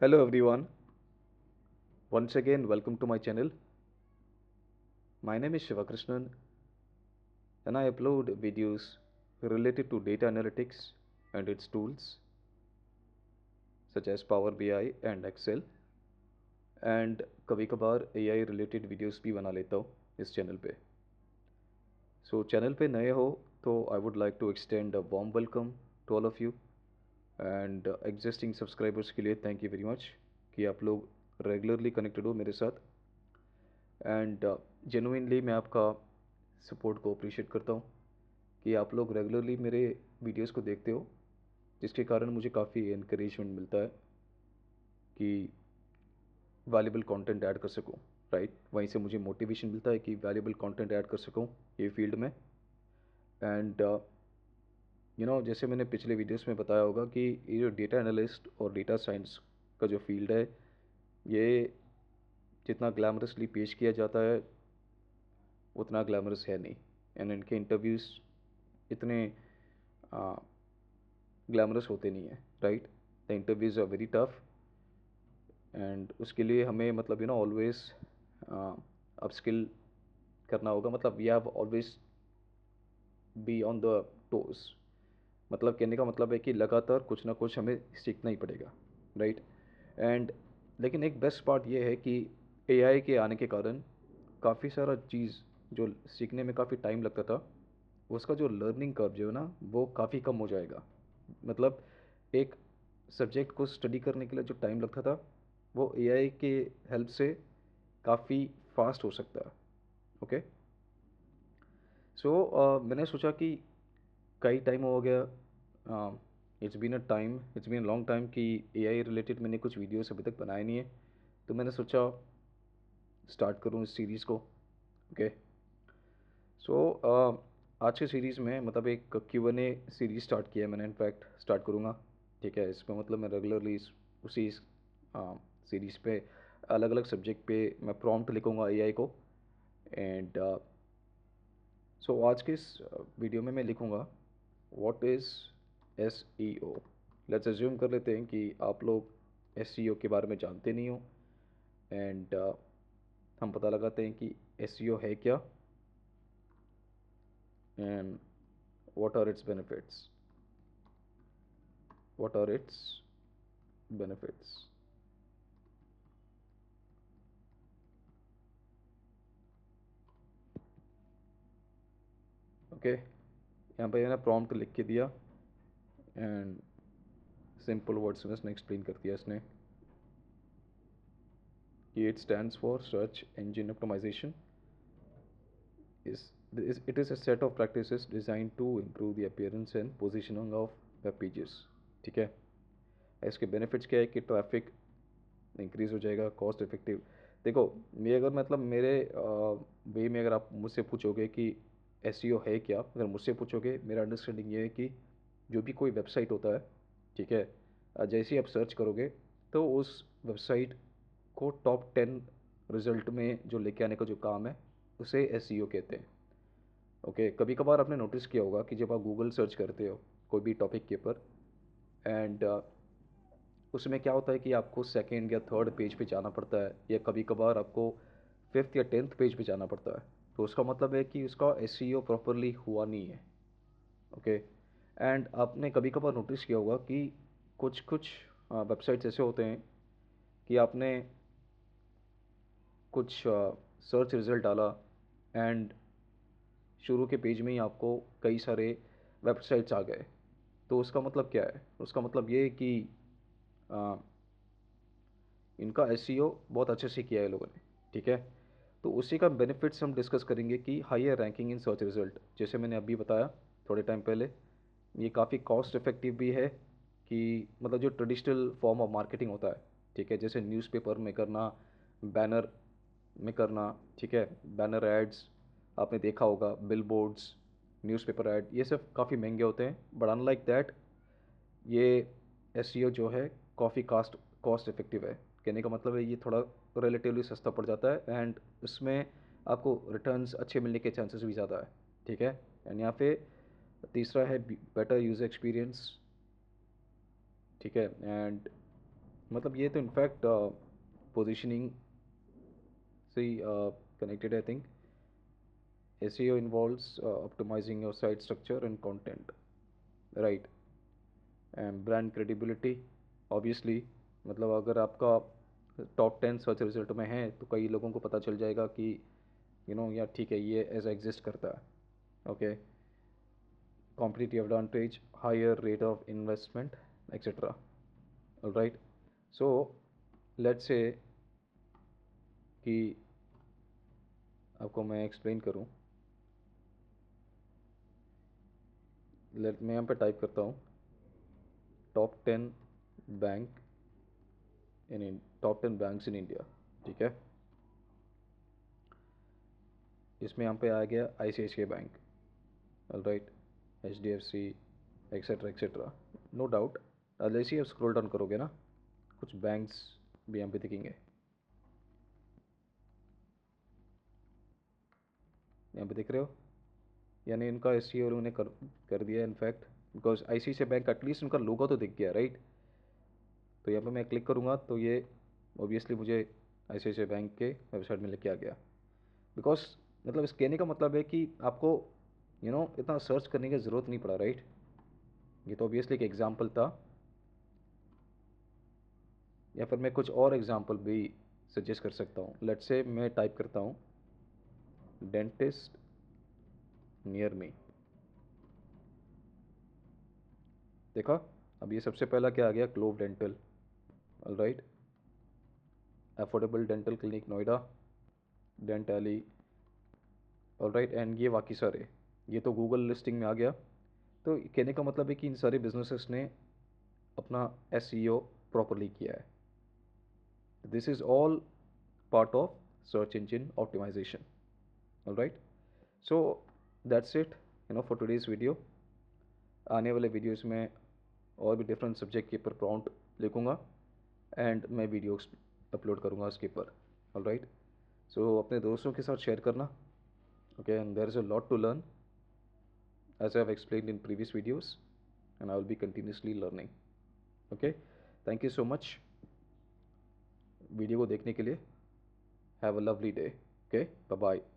Hello everyone, once again welcome to my channel. My name is Shivakrishnan and I upload videos related to data analytics and its tools such as Power BI and Excel, and कभी कभार AI related videos भी बना लेता हूँ इस channel पे. So channel पे नए हो तो I would like to extend a warm welcome to all of you and existing subscribers के लिए thank you very much कि आप लोग रेगुलरली कनेक्टेड हो मेरे साथ. एंड जेनुइनली मैं आपका सपोर्ट को अप्रिशिएट करता हूँ कि आप लोग रेगुलरली मेरे वीडियोस को देखते हो, जिसके कारण मुझे काफ़ी इनकरेजमेंट मिलता है कि वैल्यूबल कंटेंट ऐड कर सकूँ. राइट, वहीं से मुझे मोटिवेशन मिलता है कि वैल्यूबल कंटेंट ऐड कर सकूँ ये फील्ड में. एंड जैसे मैंने पिछले वीडियोस में बताया होगा कि ये जो डेटा एनालिस्ट और डेटा साइंस का जो फील्ड है, ये जितना ग्लैमरसली पेश किया जाता है उतना ग्लैमरस है नहीं. एंड इनके इंटरव्यूज़ इतने ग्लैमरस होते नहीं हैं. Right, the interviews are very tough and उसके लिए हमें मतलब ऑलवेज अपस्किल करना होगा. मतलब we have always be on the toes. मतलब कहने का मतलब है कि लगातार कुछ ना कुछ हमें सीखना ही पड़ेगा. राइट, एंड लेकिन एक बेस्ट पार्ट ये है कि एआई के आने के कारण काफ़ी सारा चीज़ जो सीखने में काफ़ी टाइम लगता था, उसका जो लर्निंग कर्व जो है ना वो काफ़ी कम हो जाएगा. मतलब एक सब्जेक्ट को स्टडी करने के लिए जो टाइम लगता था वो एआई के हेल्प से काफ़ी फास्ट हो सकता है. ओके, सो मैंने सोचा कि कई टाइम हो गया, it's been a long time कि एआई रिलेटेड मैंने कुछ वीडियोस अभी तक बनाए नहीं है. तो मैंने सोचा स्टार्ट करूँ इस सीरीज़ को. ओके, सो आज के सीरीज़ में मतलब एक Q N A series start किया है मैंने, इनफैक्ट स्टार्ट करूँगा. ठीक है, इसमें मतलब मैं रेगुलरली उसी सीरीज़ पे अलग अलग सब्जेक्ट पे मैं प्रॉम्प्ट लिखूँगा एआई को. एंड सो आज के इस वीडियो में मैं लिखूँगा what is S E O. Let's assume कर लेते हैं कि आप लोग एस ई ओ के बारे में जानते नहीं हो. एंड हम पता लगाते हैं कि एस ई ओ है क्या and what are its benefits. What are its benefits? Okay, यहाँ पर मैंने प्रॉम्प्ट लिख के दिया एंड सिंपल वर्ड्स में इसने एक्सप्लेन कर दिया इसने कि it stands for search engine optimization. It is a set of practices designed to improve the appearance and positioning of web pages. ठीक है, इसके बेनिफिट्स क्या है कि ट्रैफिक इंक्रीज़ हो जाएगा, कॉस्ट इफेक्टिव. देखो, मैं अगर मतलब मेरे वे में अगर आप मुझसे पूछोगे कि एसईओ है क्या, अगर मुझसे पूछोगे मेरा अंडरस्टैंडिंग ये है कि जो भी कोई वेबसाइट होता है, ठीक है, जैसे ही आप सर्च करोगे तो उस वेबसाइट को टॉप 10 रिजल्ट में जो लेके आने का जो काम है उसे एसईओ कहते हैं. ओके, कभी कभार आपने नोटिस किया होगा कि जब आप गूगल सर्च करते हो कोई भी टॉपिक के ऊपर एंड उसमें क्या होता है कि आपको सेकेंड या थर्ड पेज पे जाना पड़ता है, या कभी कभार आपको फिफ्थ या टेंथ पेज पे जाना पड़ता है. तो उसका मतलब है कि उसका एसईओ प्रॉपरली हुआ नहीं है. ओके, एंड आपने कभी कभार नोटिस किया होगा कि कुछ कुछ वेबसाइट्स ऐसे होते हैं कि आपने कुछ सर्च रिज़ल्ट डाला एंड शुरू के पेज में ही आपको कई सारे वेबसाइट्स आ गए. तो उसका मतलब क्या है? उसका मतलब ये है कि आ, इनका एसईओ बहुत अच्छे से किया है लोगों ने. ठीक है, तो उसी का बेनिफिट्स हम डिस्कस करेंगे कि higher ranking in search result, जैसे मैंने अभी बताया थोड़े टाइम पहले, ये काफ़ी कॉस्ट इफेक्टिव भी है कि मतलब जो ट्रेडिशनल फॉर्म ऑफ मार्केटिंग होता है, ठीक है, जैसे न्यूज़पेपर में करना, बैनर में करना, ठीक है, बैनर एड्स आपने देखा होगा, बिल बोर्ड्स, न्यूज़पेपर ऐड, ये सब काफ़ी महंगे होते हैं. बट अनलाइक दैट ये एसईओ जो है काफ़ी कॉस्ट इफ़ेक्टिव है. कहने का मतलब है ये थोड़ा रिलेटिवली सस्ता पड़ जाता है एंड उसमें आपको रिटर्न्स अच्छे मिलने के चांसेस भी ज़्यादा है. ठीक है, एंड यहाँ पे तीसरा है बेटर यूज़र एक्सपीरियंस. ठीक है, एंड मतलब ये तो इनफैक्ट पोजीशनिंग से ही कनेक्टेड है I think. SEO involves optimizing your site structure and content, right? And brand credibility, obviously. मतलब अगर आपका टॉप 10 सर्च रिजल्ट में है तो कई लोगों को पता चल जाएगा कि यार ठीक है, ये ऐसा एग्जिस्ट करता है. Okay. Competitive advantage, higher rate of investment, etcetera. Right. So let's say कि आपको मैं एक्सप्लेन करूं. मैं यहाँ पे टाइप करता हूँ top 10 bank top 10 banks in India. ठीक है. इसमें यहाँ पे आ गया ICICI bank. Right. HDFC, etcetera etcetera. No doubt. जैसे ही आप स्क्रॉल डाउन करोगे ना, कुछ बैंक्स भी यहाँ पे दिखेंगे. यहाँ पे दिख रहे हो, यानी इनका SEO उन्होंने कर दिया in fact, because ICICI bank at least उनका लोगो तो दिख गया. राइट. तो यहाँ पे मैं क्लिक करूँगा तो ये ऑब्वियसली मुझे ICICI बैंक के वेबसाइट में लेके आ गया. बिकॉज मतलब इस कहने का मतलब है कि आपको इतना सर्च करने की ज़रूरत नहीं पड़ा. राइट. ये तो ऑब्वियसली एक एग्जांपल था, या फिर मैं कुछ और एग्जांपल भी सजेस्ट कर सकता हूँ. लेट्स से मैं टाइप करता हूँ डेंटिस्ट नियर मी. देखा, अब ये सबसे पहला क्या आ गया, Globe dental. Right. Affordable dental clinic Noida, dentally. Right. And ये बाकी सारे, ये तो गूगल लिस्टिंग में आ गया. तो कहने का मतलब है कि इन सारे बिजनेसेस ने अपना SEO प्रॉपरली किया है. This is all part of search engine optimization. Right. So that's it for today's video. आने वाले वीडियोस में और भी डिफरेंट सब्जेक्ट के ऊपर प्रॉम्प्ट लिखूँगा एंड मैं वीडियोस अपलोड करूँगा उसके ऊपर. राइट. सो अपने दोस्तों के साथ शेयर करना. Okay. And there is a lot to learn as I have explained in previous videos, and I will be continuously learning. Okay. Thank you so much video को देखने के लिए. Have a lovely day. Okay. Bye bye.